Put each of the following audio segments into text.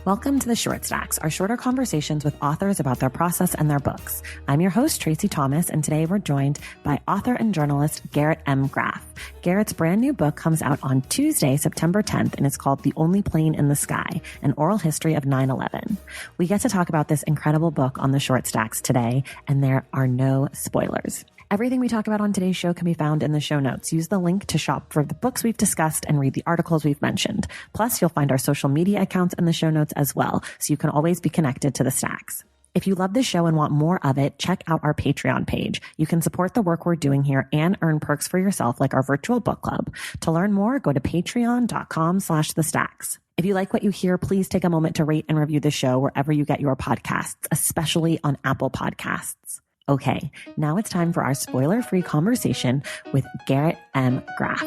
Welcome to the Short Stacks, our shorter conversations with authors about their process and their books. I'm your host, Tracy Thomas, and today we're joined by author and journalist Garrett M. Graff. Garrett's brand new book comes out on Tuesday, September 10th, and it's called The Only Plane in the Sky, an oral history of 9/11. We get to talk about this incredible book on the Short Stacks today, and there are no spoilers. Everything we talk about on today's show can be found in the show notes. Use the link to shop for the books we've discussed and read the articles we've mentioned. Plus, you'll find our social media accounts in the show notes as well, so you can always be connected to the Stacks. If you love this show and want more of it, check out our Patreon page. You can support the work we're doing here and earn perks for yourself like our virtual book club. To learn more, go to patreon.com/thestacks. If you like what you hear, please take a moment to rate and review the show wherever you get your podcasts, especially on Apple Podcasts. Okay, now it's time for our spoiler-free conversation with Garrett M. Graff.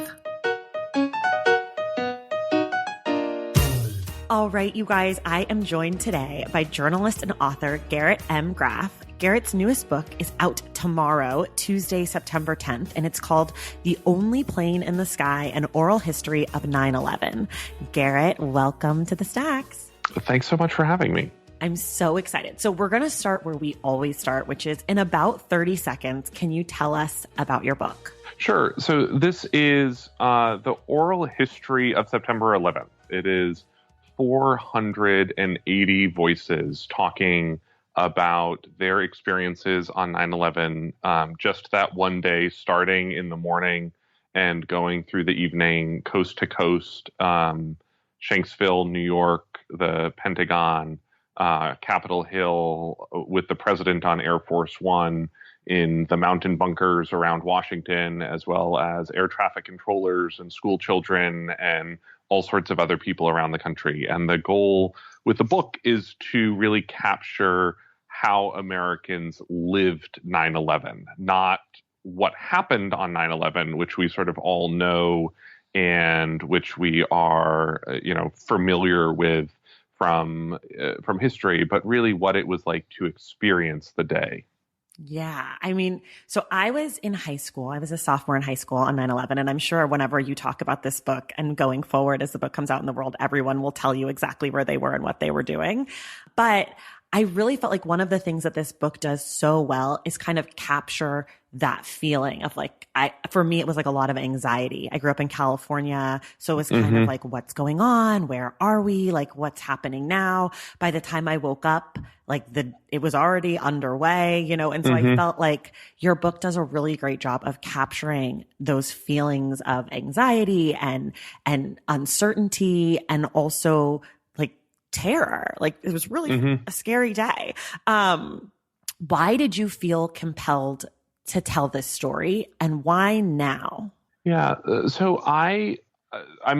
All right, you guys, I am joined today by journalist and author Garrett M. Graff. Garrett's newest book is out tomorrow, Tuesday, September 10th, and it's called The Only Plane in the Sky, an oral history of 9/11. Garrett, welcome to the Stacks. Thanks so much for having me. I'm so excited. So we're going to start where we always start, which is in about 30 seconds. Can you tell us about your book? Sure. So this is the oral history of September 11th. It is 480 voices talking about their experiences on 9/11, just that one day, starting in the morning and going through the evening, coast to coast, Shanksville, New York, the Pentagon, Capitol Hill, with the president on Air Force One, in the mountain bunkers around Washington, as well as air traffic controllers and school children and all sorts of other people around the country. And the goal with the book is to really capture how Americans lived 9/11, not what happened on 9/11, which we sort of all know and which we are, familiar with from history, but really what it was like to experience the day. Yeah. I mean, so I was in high school. I was a sophomore in high school on 9/11. And I'm sure whenever you talk about this book and going forward as the book comes out in the world, everyone will tell you exactly where they were and what they were doing. But I really felt like one of the things that this book does so well is kind of capture that feeling of for me, it was like a lot of anxiety. I grew up in California. So it was kind of like, what's going on? Where are we? Like, what's happening now? By the time I woke up, it was already underway, and so I felt like your book does a really great job of capturing those feelings of anxiety and uncertainty and also terror. It was really a scary day. Why did you feel compelled to tell this story, and why now? Yeah. So I'm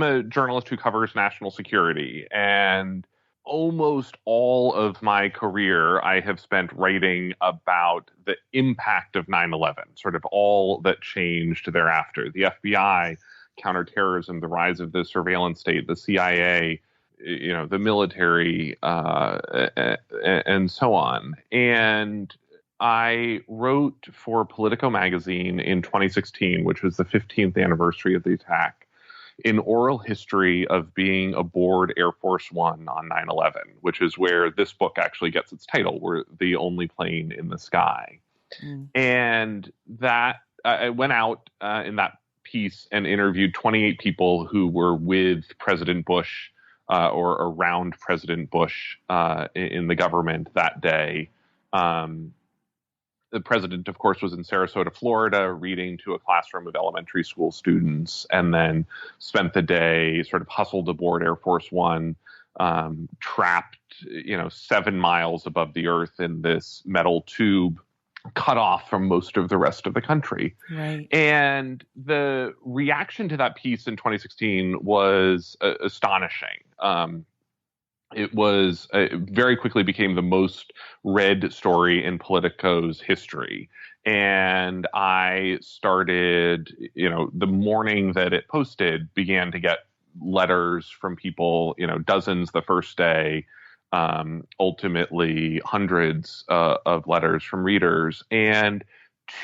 a journalist who covers national security, and almost all of my career I have spent writing about the impact of 9/11, sort of all that changed thereafter. The FBI, counterterrorism, the rise of the surveillance state, the CIA, the military, and so on. And I wrote for Politico magazine in 2016, which was the 15th anniversary of the attack, an oral history of being aboard Air Force One on 9/11, which is where this book actually gets its title. We're the only plane in the sky. And that I went out in that piece and interviewed 28 people who were with President Bush or around President Bush in the government that day. The president, of course, was in Sarasota, Florida, reading to a classroom of elementary school students, and then spent the day sort of hustled aboard Air Force One, trapped, 7 miles above the earth in this metal tube, cut off from most of the rest of the country. Right. And the reaction to that piece in 2016 was astonishing. It was very quickly became the most read story in Politico's history. And I started, the morning that it posted, began to get letters from people, dozens the first day, ultimately hundreds of letters from readers. And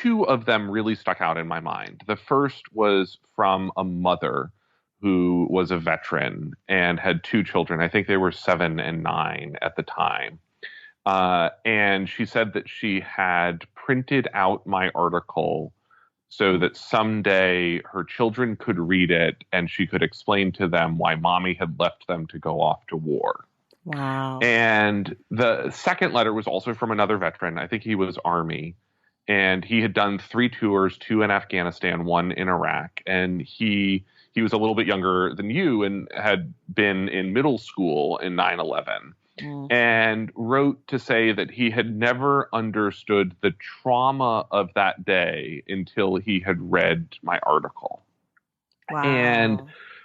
two of them really stuck out in my mind. The first was from a mother who was a veteran and had two children. I think they were 7 and 9 at the time. And she said that she had printed out my article so that someday her children could read it and she could explain to them why mommy had left them to go off to war. Wow. And the second letter was also from another veteran. I think he was Army. And he had done 3 tours, 2 in Afghanistan, 1 in Iraq. And he was a little bit younger than you and had been in middle school in 9/11 and wrote to say that he had never understood the trauma of that day until he had read my article. Wow. And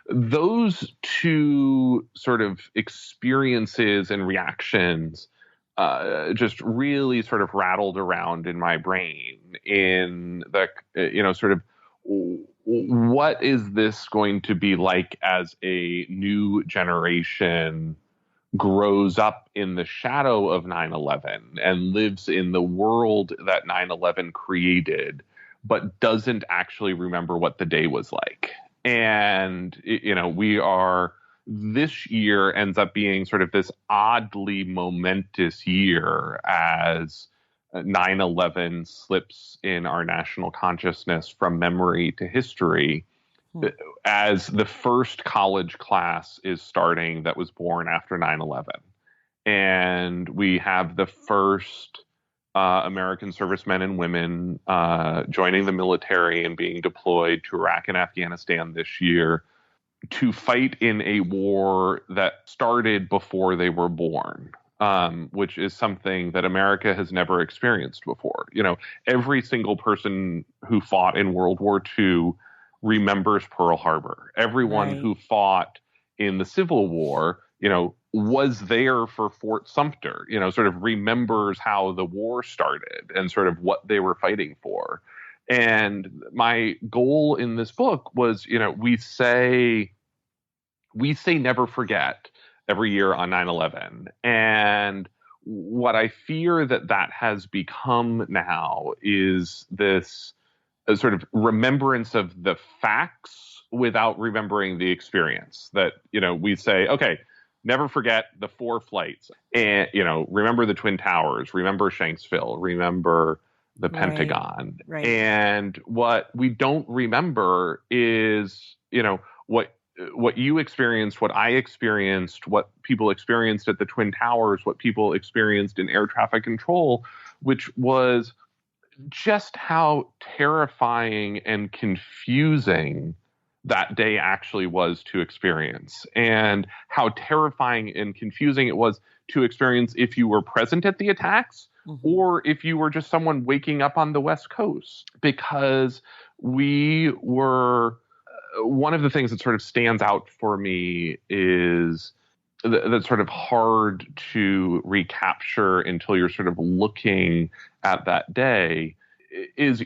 those two sort of experiences and reactions just really sort of rattled around in my brain in the, sort of, what is this going to be like as a new generation grows up in the shadow of 9/11 and lives in the world that 9/11 created, but doesn't actually remember what the day was like. And, this year ends up being sort of this oddly momentous year as 9/11 slips in our national consciousness from memory to history, as the first college class is starting that was born after 9/11. And we have the first American servicemen and women joining the military and being deployed to Iraq and Afghanistan this year to fight in a war that started before they were born, which is something that America has never experienced before. Every single person who fought in World War II remembers Pearl Harbor. Everyone who fought in the Civil War, was there for Fort Sumter, sort of remembers how the war started and sort of what they were fighting for. And my goal in this book was, we say never forget every year on 9/11. And what I fear that has become now is this sort of remembrance of the facts without remembering the experience. That, we say, okay, never forget the 4 flights and, remember the Twin Towers, remember Shanksville, remember the Pentagon. Right. And what we don't remember is, what you experienced, what I experienced, what people experienced at the Twin Towers, what people experienced in air traffic control, which was just how terrifying and confusing that day actually was to experience, and how terrifying and confusing it was to experience if you were present at the attacks or if you were just someone waking up on the West Coast, because we were one of the things that sort of stands out for me is that's sort of hard to recapture until you're sort of looking at that day is,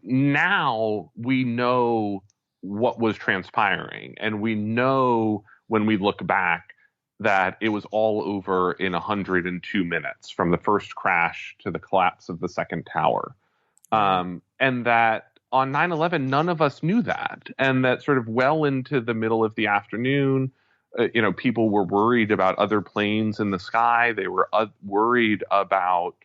now we know what was transpiring, and we know when we look back that it was all over in 102 minutes from the first crash to the collapse of the second tower. And that on 9/11, none of us knew that. And that sort of well into the middle of the afternoon, people were worried about other planes in the sky. They were worried about,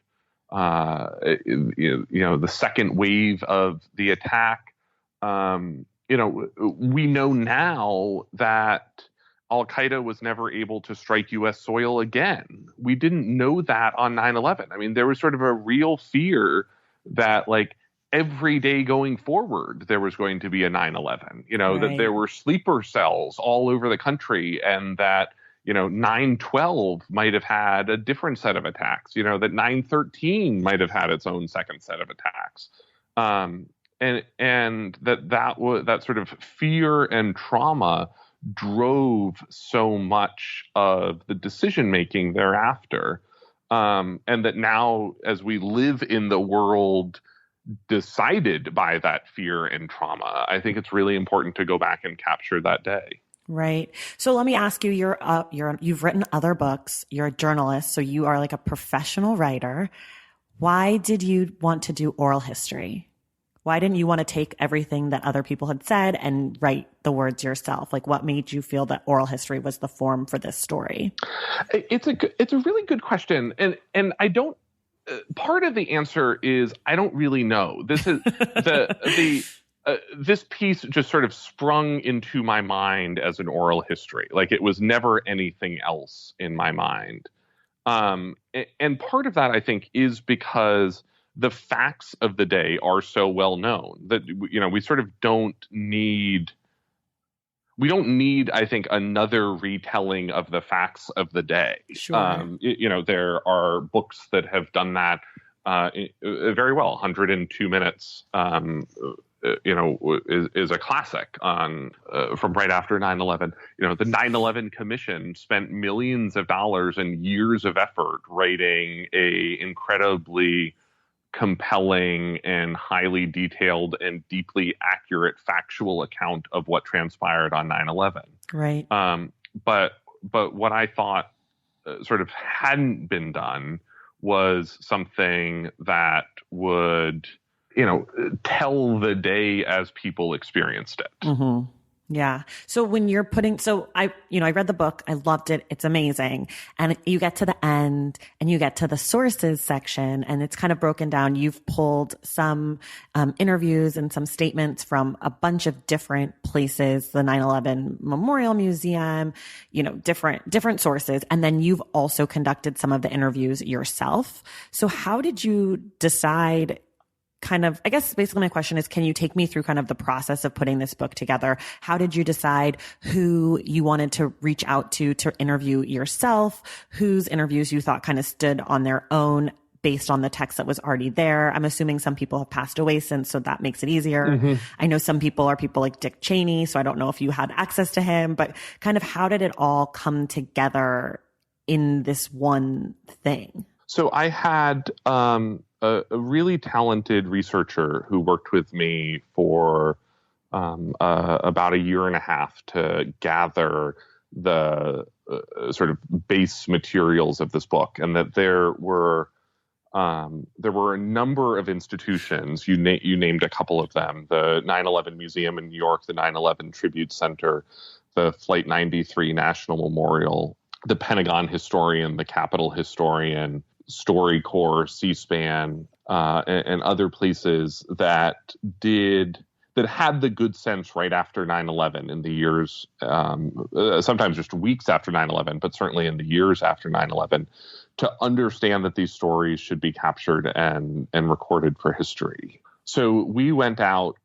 the second wave of the attack. We know now that Al-Qaeda was never able to strike U.S. soil again. We didn't know that on 9/11. I mean, there was sort of a real fear that, like, every day going forward, there was going to be a 9/11, that there were sleeper cells all over the country, and that, 9/12 might have had a different set of attacks, that 9/13 might have had its own second set of attacks. And that sort of fear and trauma drove so much of the decision making thereafter. And that now, as we live in the world decided by that fear and trauma, I think it's really important to go back and capture that day. Right. So let me ask you, you've written other books, you're a journalist, so you are like a professional writer. Why did you want to do oral history? Why didn't you want to take everything that other people had said and write the words yourself? Like, what made you feel that oral history was the form for this story? It's a really good question. And I don't, part of the answer is I don't really know. This is this piece just sort of sprung into my mind as an oral history. Like, it was never anything else in my mind. And part of that, I think, is because the facts of the day are so well known that, we sort of don't need, I think, another retelling of the facts of the day. Sure. There are books that have done that very well. 102 Minutes, is a classic from right after 9/11. The 9/11 Commission spent millions of dollars and years of effort writing a incredibly compelling and highly detailed and deeply accurate factual account of what transpired on 9/11. Right. But what I thought sort of hadn't been done was something that would, tell the day as people experienced it. Mm-hmm. Yeah. So when you're I read the book, I loved it. It's amazing. And you get to the end and you get to the sources section and it's kind of broken down. You've pulled some interviews and some statements from a bunch of different places, the 9/11 Memorial Museum, different sources. And then you've also conducted some of the interviews yourself. So how did you decide, I guess basically my question is, can you take me through kind of the process of putting this book together? How did you decide who you wanted to reach out to interview yourself? Whose interviews you thought kind of stood on their own based on the text that was already there? I'm assuming some people have passed away since, so that makes it easier. Mm-hmm. I know some people are people like Dick Cheney, so I don't know if you had access to him, but kind of how did it all come together in this one thing? So I had a really talented researcher who worked with me for about a year and a half to gather the sort of base materials of this book, and that there were a number of institutions. You named a couple of them: the 9/11 Museum in New York, the 9/11 Tribute Center, the Flight 93 National Memorial, the Pentagon Historian, the Capitol Historian, StoryCorps, C-SPAN, and other places that had the good sense right after 9/11 in the years, sometimes just weeks after 9/11, but certainly in the years after 9/11, to understand that these stories should be captured and recorded for history. So we went out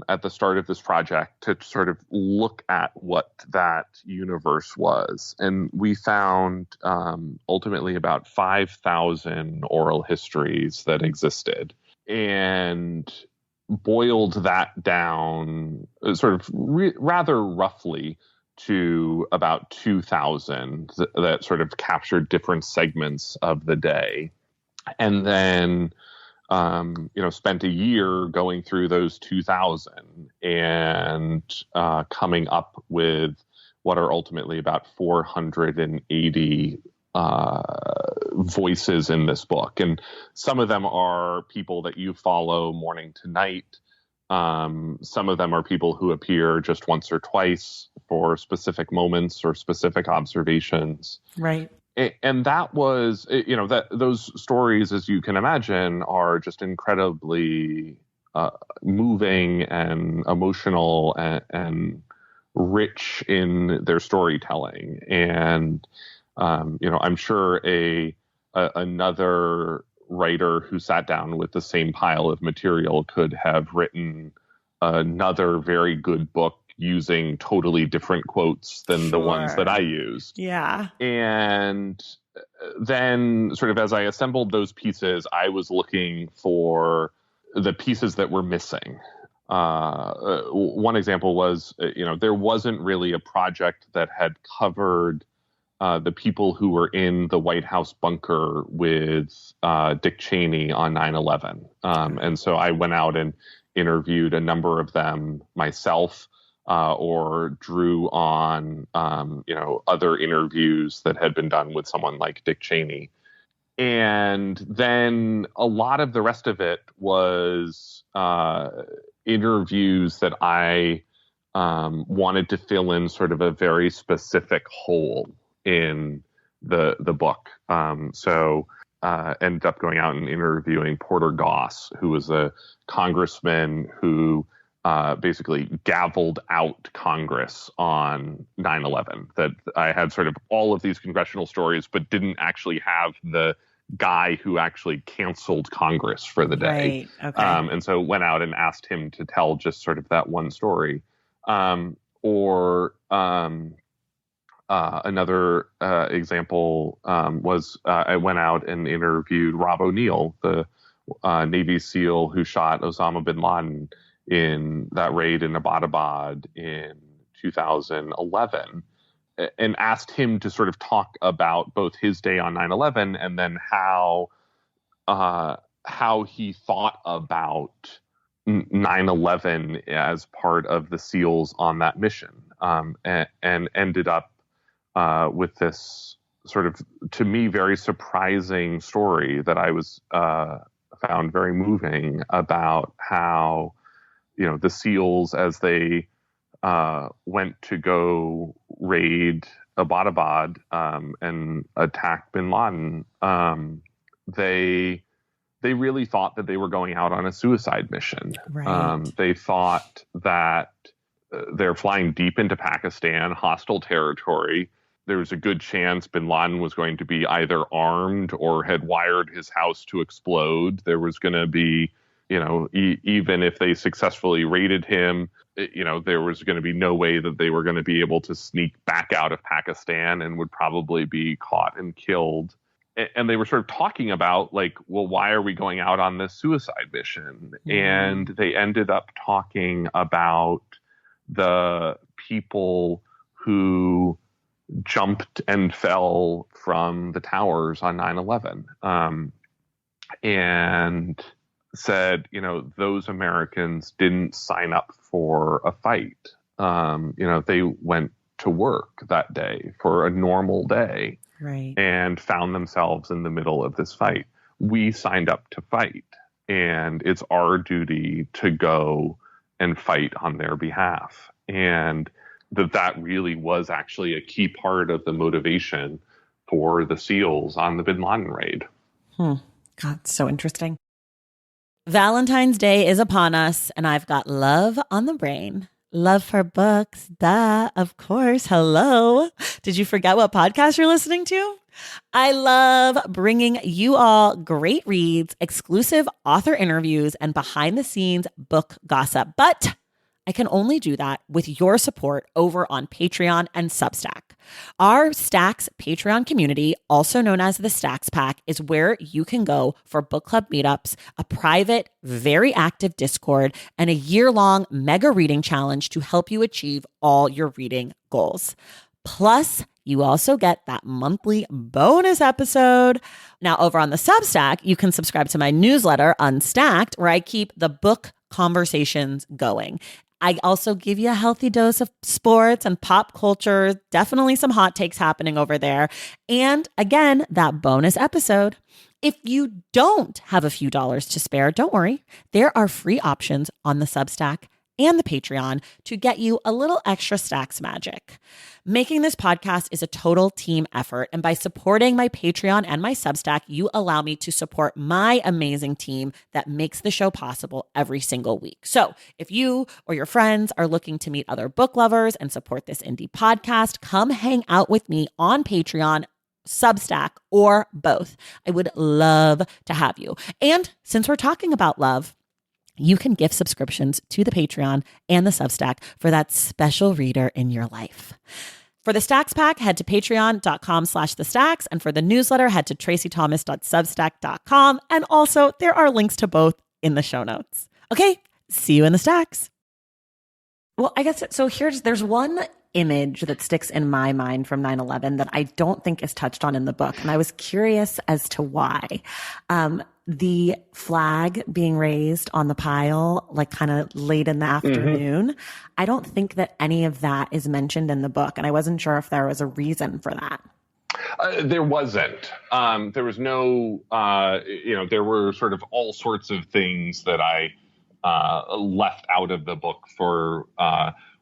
at the start of this project to sort of look at what that universe was. And we found ultimately about 5,000 oral histories that existed, and boiled that down sort of rather roughly to about 2,000 that sort of captured different segments of the day. And then spent a year going through those 2,000 and coming up with what are ultimately about 480 voices in this book. And some of them are people that you follow morning to night. Some of them are people who appear just once or twice for specific moments or specific observations. Right. And that was, that those stories, as you can imagine, are just incredibly moving and emotional and rich in their storytelling. And, I'm sure another writer who sat down with the same pile of material could have written another very good book using totally different quotes than the ones that I used. Yeah. And then sort of as I assembled those pieces, I was looking for the pieces that were missing. One example was, there wasn't really a project that had covered the people who were in the White House bunker with Dick Cheney on 9/11. And so I went out and interviewed a number of them myself, or drew on, other interviews that had been done with someone like Dick Cheney. And then a lot of the rest of it was interviews that I wanted to fill in sort of a very specific hole in the book. So ended up going out and interviewing Porter Goss, who was a congressman who basically gavelled out Congress on 9/11. That I had sort of all of these congressional stories, but didn't actually have the guy who actually canceled Congress for the day. Right. Okay. And so went out and asked him to tell just sort of that one story. Another example was I went out and interviewed Rob O'Neill, the Navy SEAL who shot Osama bin Laden in that raid in Abbottabad in 2011, and asked him to sort of talk about both his day on 9/11 and then how he thought about 9/11 as part of the SEALs on that mission, and ended up with this sort of, to me, very surprising story that I was found very moving about how, the SEALs, as they went to go raid Abbottabad and attack bin Laden, they really thought that they were going out on a suicide mission. Right. They thought that they're flying deep into Pakistan, hostile territory. There was a good chance bin Laden was going to be either armed or had wired his house to explode. There was going to be, even if they successfully raided him, there was going to be no way that they were going to be able to sneak back out of Pakistan and would probably be caught and killed. And they were sort of talking about, like, well, why are we going out on this suicide mission? Mm-hmm. And they ended up talking about the people who jumped and fell from the towers on 9/11, and said, those Americans didn't sign up for a fight. They went to work that day for a normal day. Right. And found themselves in the middle of this fight. We signed up to fight, and it's our duty to go and fight on their behalf. And that really was actually a key part of the motivation for the SEALs on the bin Laden raid. God, so interesting. Valentine's Day is upon us, and I've got love on the brain. Love for books. Duh, of course. Hello. Did you forget what podcast you're listening to? I love bringing you all great reads, exclusive author interviews, and behind the scenes book gossip. But I can only do that with your support over on Patreon and Substack. Our Stacks Patreon community, also known as the Stacks Pack, is where you can go for book club meetups, a private, very active Discord, and a year-long mega reading challenge to help you achieve all your reading goals. Plus, you also get that monthly bonus episode. Now, over on the Substack, you can subscribe to my newsletter, Unstacked, where I keep the book conversations going. I also give you a healthy dose of sports and pop culture, definitely some hot takes happening over there. And again, that bonus episode. If you don't have a few dollars to spare, don't worry. There are free options on the Substack and the Patreon to get you a little extra Stacks magic. Making this podcast is a total team effort, and by supporting my Patreon and my Substack, you allow me to support my amazing team that makes the show possible every single week. So if you or your friends are looking to meet other book lovers and support this indie podcast, come hang out with me on Patreon, Substack, or both. I would love to have you. And since we're talking about love, you can gift subscriptions to the Patreon and the Substack for that special reader in your life. For the Stacks Pack, head to patreon.com/thestacks. And for the newsletter, head to tracythomas.substack.com. And also, there are links to both in the show notes. Okay, see you in the Stacks. Well, I guess, so there's one image that sticks in my mind from 9/11 that I don't think is touched on in the book. And I was curious as to why. The flag being raised on the pile, like kind of late in the afternoon. Mm-hmm. I don't think that any of that is mentioned in the book. And I wasn't sure if there was a reason for that. There wasn't. There was no, there were sort of all sorts of things that I left out of the book for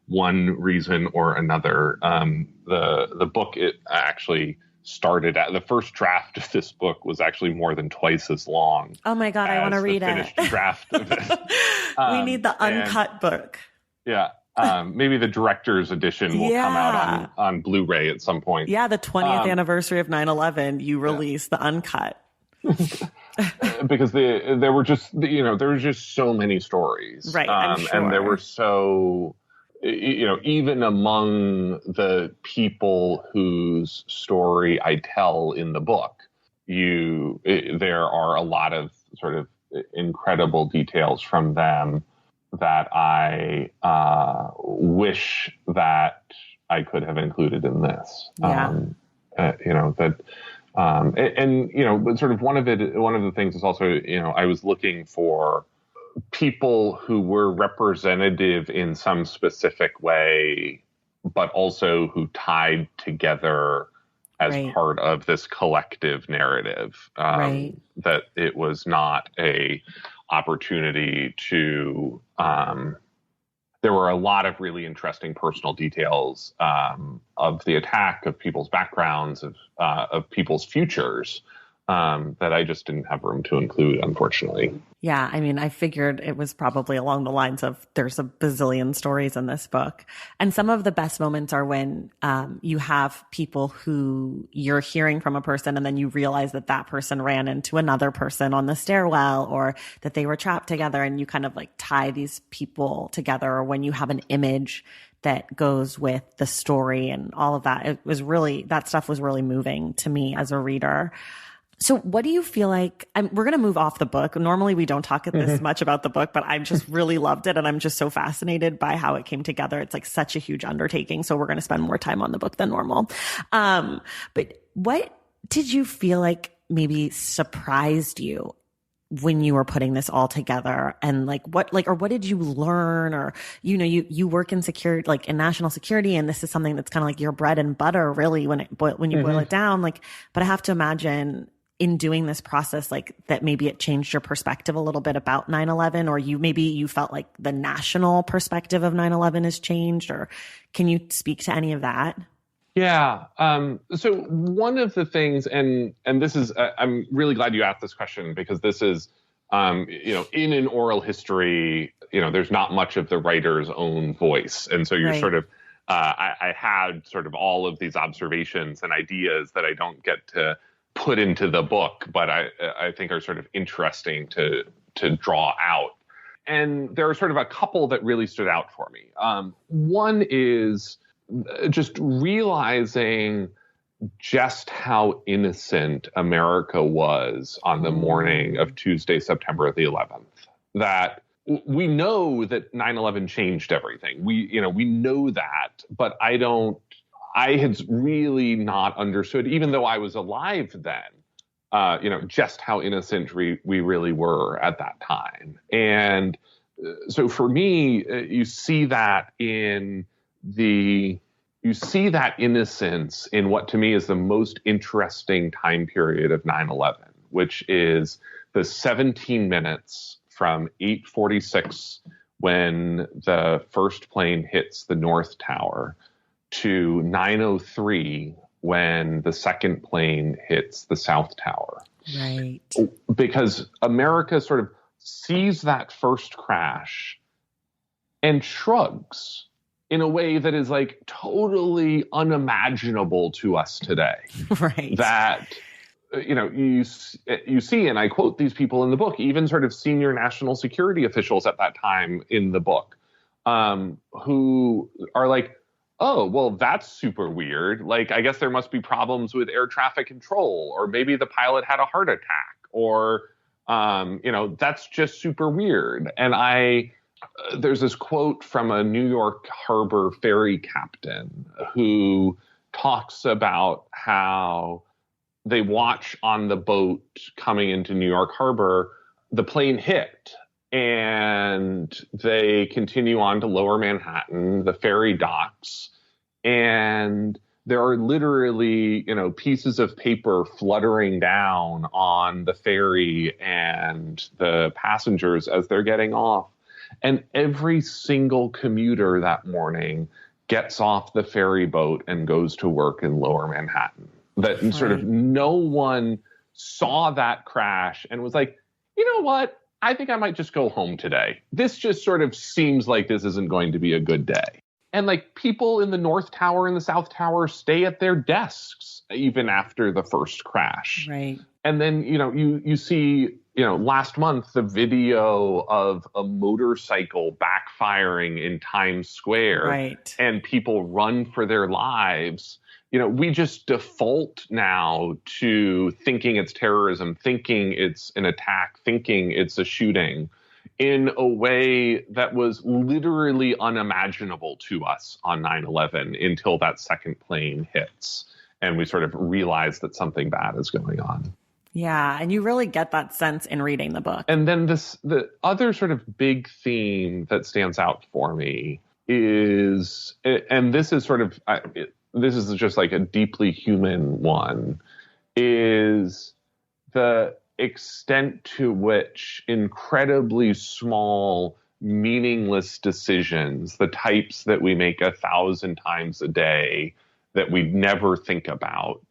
one reason or another. The book, it actually started at the first draft of this book was actually more than twice as long. Oh my God, I want to read it. Finished draft of it. We need the uncut book. Yeah. Maybe the director's edition will come out on Blu-ray at some point. Yeah, the 20th anniversary of 9/11, you release the uncut. Because there were just so many stories. Right, I'm sure. And there were so, even among the people whose story I tell in the book, there are a lot of sort of incredible details from them that I wish that I could have included in this. Yeah. Sort of one of the things is also, I was looking for people who were representative in some specific way, but also who tied together as part of this collective narrative. That it was not a opportunity to there were a lot of really interesting personal details of the attack, of people's backgrounds, of people's futures that I just didn't have room to include, unfortunately. Yeah, I mean, I figured it was probably along the lines of there's a bazillion stories in this book. And some of the best moments are when you have people who you're hearing from a person and then you realize that that person ran into another person on the stairwell or that they were trapped together, and you kind of like tie these people together, or when you have an image that goes with the story and all of that. That stuff was really moving to me as a reader. So what do you feel like, we're going to move off the book. Normally we don't talk this much about the book, but I just really loved it. And I'm just so fascinated by how it came together. It's like such a huge undertaking. So we're going to spend more time on the book than normal. But what did you feel like maybe surprised you when you were putting this all together? And what did you learn? Or, you work in security, like in national security, and this is something that's kind of like your bread and butter, really, when you boil it down. But I have to imagine, in doing this process, that maybe it changed your perspective a little bit about 9/11, or you felt like the national perspective of 9/11 has changed, or can you speak to any of that? Yeah. So one of the things, and this is, I'm really glad you asked this question, because this is, in an oral history, there's not much of the writer's own voice. And so you're sort of, I had sort of all of these observations and ideas that I don't get to put into the book, but I think are sort of interesting to draw out. And there are sort of a couple that really stood out for me. One is just realizing just how innocent America was on the morning of Tuesday, September the 11th. That we know that 9/11 changed everything. We know that, but I had really not understood, even though I was alive then, just how innocent we really were at that time. And so for me, you see that innocence in what to me is the most interesting time period of 9/11, which is the 17 minutes from 8:46 when the first plane hits the North Tower to 9:03 when the second plane hits the South Tower. Right. Because America sort of sees that first crash and shrugs in a way that is like totally unimaginable to us today. Right. That, you see, and I quote these people in the book, even sort of senior national security officials at that time in the book, who are like, oh, well, that's super weird. Like, I guess there must be problems with air traffic control, or maybe the pilot had a heart attack, or, that's just super weird. And there's this quote from a New York harbor ferry captain who talks about how they watch on the boat coming into New York harbor, the plane hit, and they continue on to Lower Manhattan, the ferry docks, and there are literally, pieces of paper fluttering down on the ferry and the passengers as they're getting off. And every single commuter that morning gets off the ferry boat and goes to work in Lower Manhattan. That right. Sort of no one saw that crash and was like, you know what? I think I might just go home today. This just sort of seems like this isn't going to be a good day. And like people in the North Tower and the South Tower stay at their desks even after the first crash. Right. And then, you see, last month, the video of a motorcycle backfiring in Times Square. Right. And people run for their lives. We just default now to thinking it's terrorism, thinking it's an attack, thinking it's a shooting in a way that was literally unimaginable to us on 9/11 until that second plane hits. And we sort of realize that something bad is going on. Yeah. And you really get that sense in reading the book. And then the other sort of big theme that stands out for me is, and this is sort of, this is just like a deeply human one, is the extent to which incredibly small, meaningless decisions, the types that we make 1,000 times a day that we'd never think about,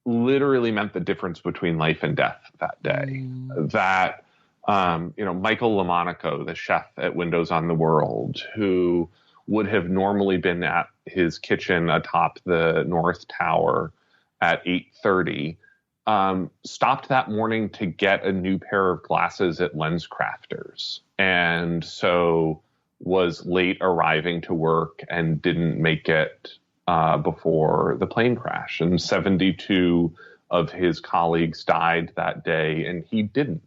literally meant the difference between life and death that day. That, Michael LaMonaco, the chef at Windows on the World, who would have normally been at his kitchen atop the North Tower at 8:30, stopped that morning to get a new pair of glasses at Lens Crafters. And so was late arriving to work and didn't make it before the plane crash. And 72 of his colleagues died that day, and he didn't.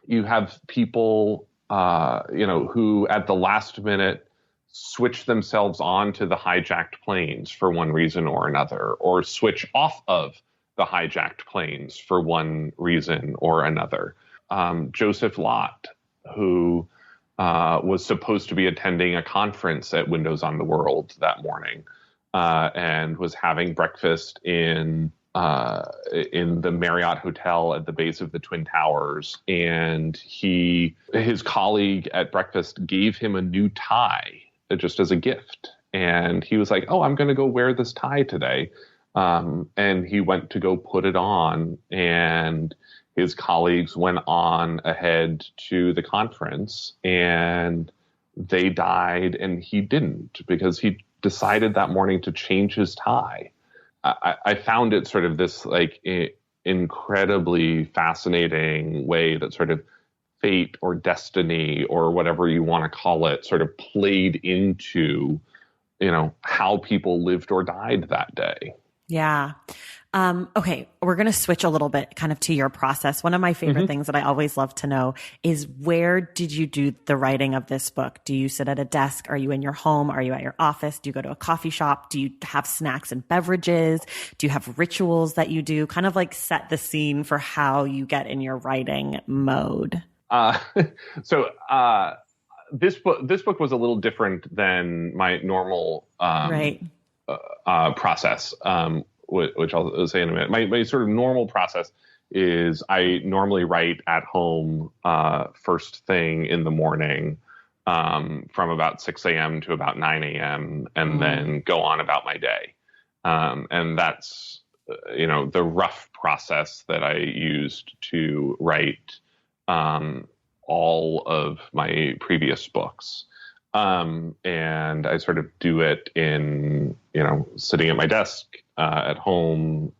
You have people, who at the last minute switch themselves on to the hijacked planes for one reason or another, or switch off of the hijacked planes for one reason or another. Joseph Lott, who was supposed to be attending a conference at Windows on the World that morning, and was having breakfast in the Marriott Hotel at the base of the Twin Towers. And his colleague at breakfast gave him a new tie just as a gift. And he was like, oh, I'm going to go wear this tie today. And he went to go put it on, and his colleagues went on ahead to the conference, and they died, and he didn't, because he decided that morning to change his tie. I found it sort of this like incredibly fascinating way that sort of fate or destiny or whatever you want to call it sort of played into, how people lived or died that day. Yeah. Okay. We're going to switch a little bit kind of to your process. One of my favorite things that I always love to know is, where did you do the writing of this book? Do you sit at a desk? Are you in your home? Are you at your office? Do you go to a coffee shop? Do you have snacks and beverages? Do you have rituals that you do? Kind of like set the scene for how you get in your writing mode. This book was a little different than my normal, process, which I'll say in a minute. My sort of normal process is I normally write at home first thing in the morning, from about 6 a.m. to about 9 a.m. and then go on about my day. And that's, the rough process that I used to write all of my previous books. And I sort of do it in, sitting at my desk at home,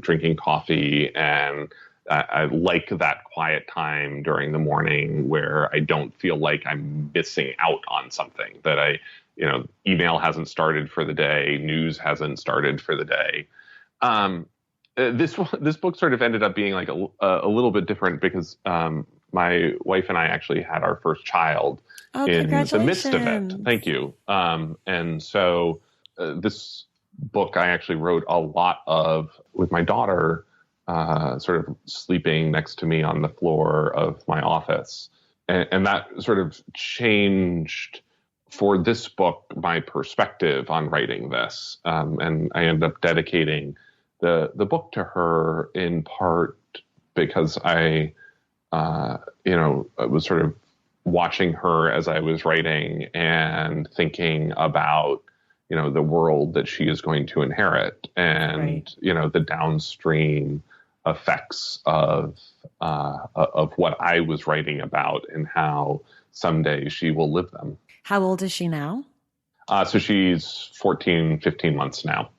drinking coffee. And I like that quiet time during the morning where I don't feel like I'm missing out on something, that email hasn't started for the day, news hasn't started for the day. This book sort of ended up being like a little bit different because my wife and I actually had our first child in the midst of it. Thank you. And so this book I actually wrote a lot of with my daughter sort of sleeping next to me on the floor of my office. And that sort of changed for this book, my perspective on writing this, and I ended up dedicating the book to her in part because I was sort of watching her as I was writing and thinking about, the world that she is going to inherit and, right. The downstream effects of what I was writing about and how someday she will live them. How old is she now? So she's 14, 15 months now.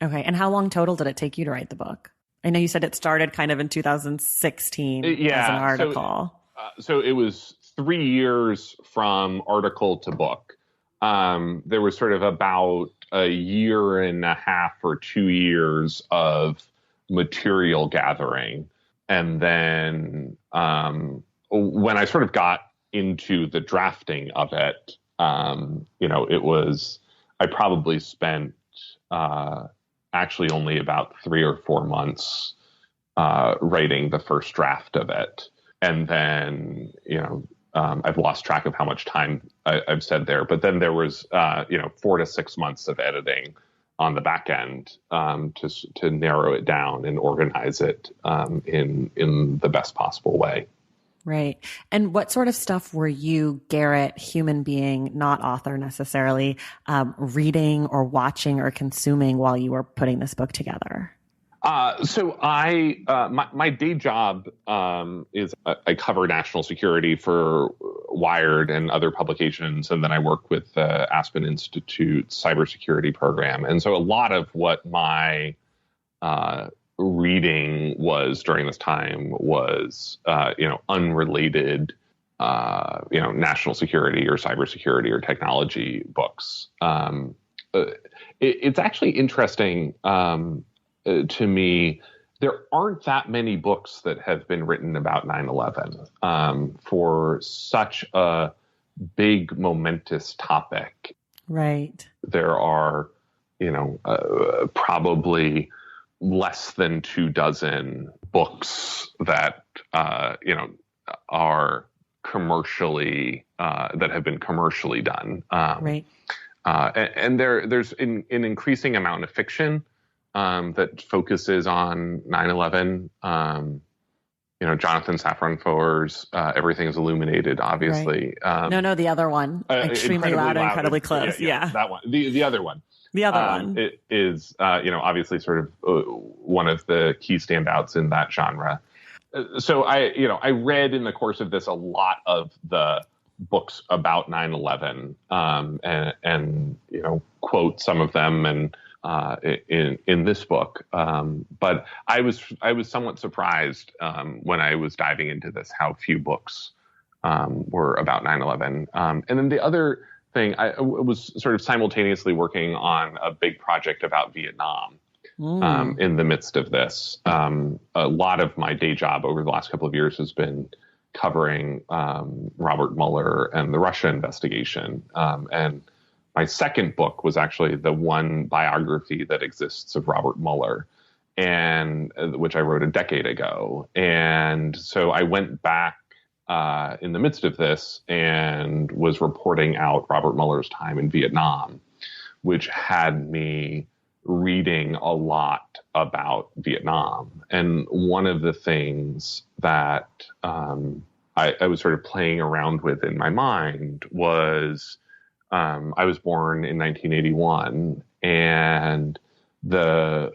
Okay. And how long total did it take you to write the book? I know you said it started kind of in 2016 as an article. So it was 3 years from article to book. There was sort of about a year and a half or 2 years of material gathering. And then when I sort of got into the drafting of it, I probably spent actually only about 3 or 4 months writing the first draft of it. And then, I've lost track of how much time I've said there, but then there was, 4 to 6 months of editing on the back end to narrow it down and organize it in the best possible way. Right. And what sort of stuff were you, Garrett, human being, not author necessarily, reading or watching or consuming while you were putting this book together? So my day job is I cover national security for Wired and other publications, and then I work with the Aspen Institute's cybersecurity program. And so a lot of what my reading was during this time was, unrelated, national security or cybersecurity or technology books. It's actually interesting to me. There aren't that many books that have been written about 9/11 for such a big, momentous topic. Right. There are, probably less than 24 books that, are commercially, that have been commercially done. Right. And there's an increasing amount of fiction that focuses on 9/11. Jonathan Safran Foer's Everything's Illuminated, obviously. Right. No, the other one. Extremely loud, incredibly close. Yeah. That one. The other one. The other one. It is, obviously sort of one of the key standouts in that genre. So I read in the course of this a lot of the books about 9/11 and quote some of them and in this book. But I was somewhat surprised when I was diving into this how few books were about 9/11. And then the other thing, I was sort of simultaneously working on a big project about Vietnam in the midst of this. A lot of my day job over the last couple of years has been covering Robert Mueller and the Russia investigation. And my second book was actually the one biography that exists of Robert Mueller, and which I wrote a decade ago. And so I went back in the midst of this and was reporting out Robert Mueller's time in Vietnam, which had me reading a lot about Vietnam. And one of the things that I was sort of playing around with in my mind was I was born in 1981, and the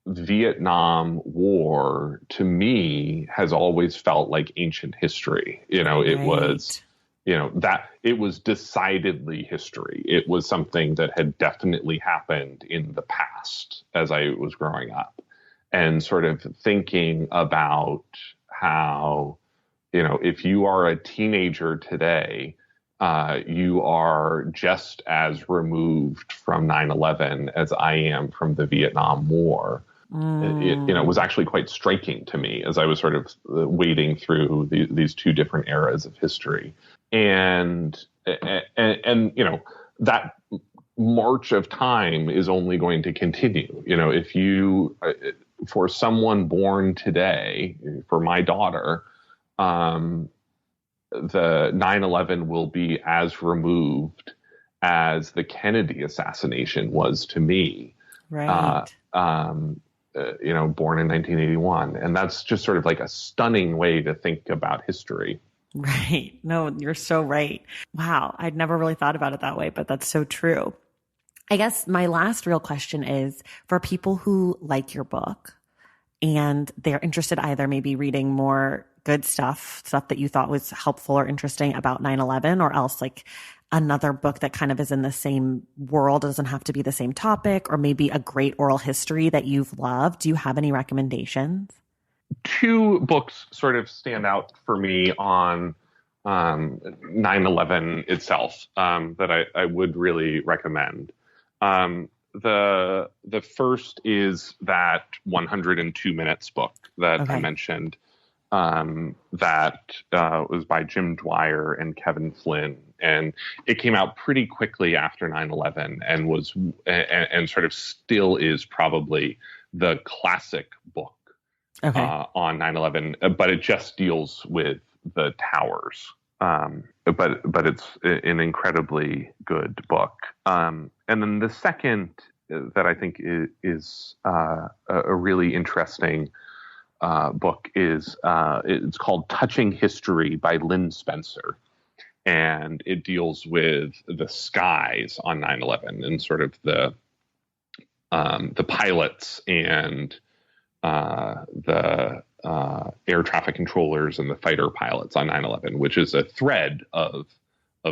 Vietnam War to me has always felt like ancient history. It was, that it was decidedly history. It was something that had definitely happened in the past as I was growing up, and sort of thinking about how, if you are a teenager today, you are just as removed from 9/11 as I am from the Vietnam War. It was actually quite striking to me as I was sort of wading through these two different eras of history. And that march of time is only going to continue. If you, for someone born today, for my daughter, the 9/11 will be as removed as the Kennedy assassination was to me. Right. Born in 1981. And that's just sort of like a stunning way to think about history. Right. No, you're so right. Wow. I'd never really thought about it that way, but that's so true. I guess my last real question is for people who like your book and they're interested either maybe reading more good stuff that you thought was helpful or interesting about 9/11, or else like another book that kind of is in the same world, doesn't have to be the same topic, or maybe a great oral history that you've loved. Do you have any recommendations? Two books sort of stand out for me on 9/11 itself that I would really recommend. The first is that 102 Minutes book that I mentioned, that was by Jim Dwyer and Kevin Flynn. And it came out pretty quickly after 9/11 and was and sort of still is probably the classic book on 9/11, but it just deals with the towers. But it's an incredibly good book. And then the second that I think is a really interesting book is it's called Touching History by Lynn Spencer. And it deals with the skies on 9/11 and sort of the pilots and the air traffic controllers and the fighter pilots on 9/11, which is a thread of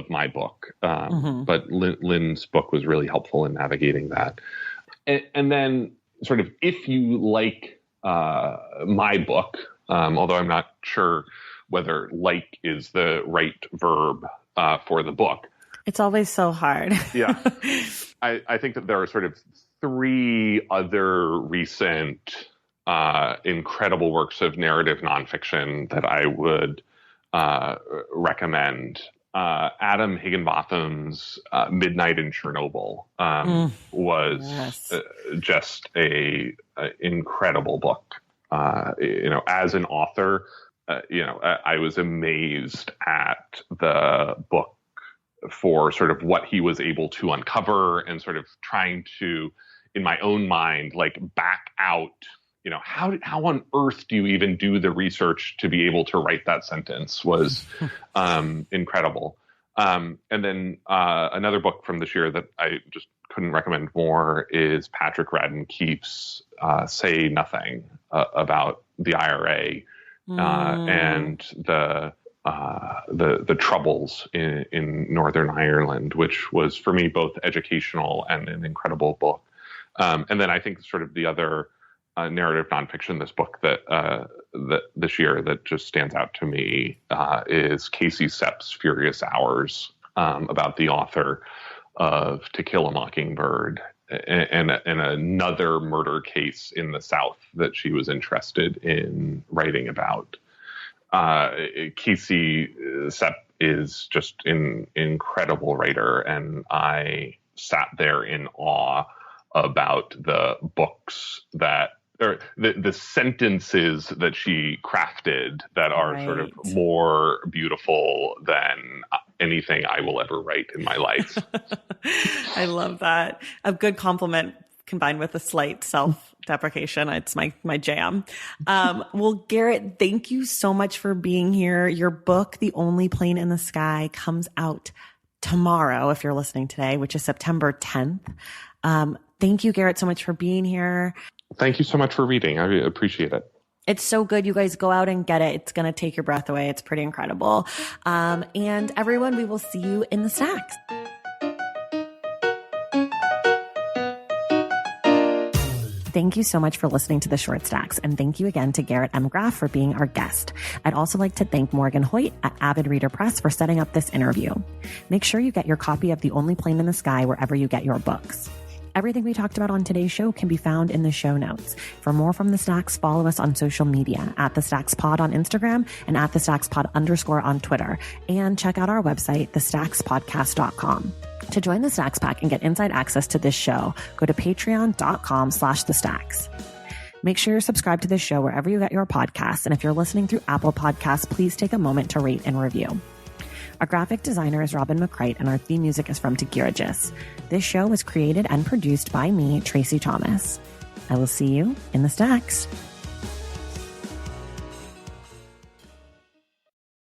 my book. But Lynn's book was really helpful in navigating that. And then sort of if you like my book, although I'm not sure whether like is the right verb for the book. It's always so hard. Yeah. I think that there are sort of three other recent incredible works of narrative nonfiction that I would recommend. Adam Higginbotham's Midnight in Chernobyl was just a incredible book. As an author, I was amazed at the book for sort of what he was able to uncover and sort of trying to, in my own mind, like back out, how on earth do you even do the research to be able to write that sentence was incredible. And then another book from this year that I just couldn't recommend more is Patrick Radden Keefe's Say Nothing about the IRA. And the troubles in Northern Ireland, which was for me both educational and an incredible book. And then I think sort of the other narrative nonfiction, this book that this year that just stands out to me is Casey Sepp's Furious Hours, about the author of To Kill a Mockingbird and another murder case in the South that she was interested in writing about. Casey Sepp is just an incredible writer, and I sat there in awe about the books or the sentences that she crafted that are sort of more beautiful than anything I will ever write in my life. I love that. A good compliment combined with a slight self-deprecation. It's my jam. Well, Garrett, thank you so much for being here. Your book, The Only Plane in the Sky, comes out tomorrow, if you're listening today, which is September 10th. Thank you, Garrett, so much for being here. Thank you so much for reading. I appreciate it. It's so good. You guys go out and get it. It's going to take your breath away. It's pretty incredible. And everyone, we will see you in the stacks. Thank you so much for listening to The Short Stacks, and thank you again to Garrett M. Graff for being our guest. I'd also like to thank Morgan Hoyt at Avid Reader Press for setting up this interview. Make sure you get your copy of The Only Plane in the Sky wherever you get your books. Everything we talked about on today's show can be found in the show notes. For more from The Stacks, follow us on social media at The Stacks Pod on Instagram and at The Stacks Pod _ on Twitter. And check out our website, thestackspodcast.com. To join the Stacks Pack and get inside access to this show, go to patreon.com/thestacks. Make sure you're subscribed to this show wherever you get your podcasts. And if you're listening through Apple Podcasts, please take a moment to rate and review. Our graphic designer is Robin McCrite, and our theme music is from Tegirigis. This show was created and produced by me, Tracy Thomas. I will see you in the stacks.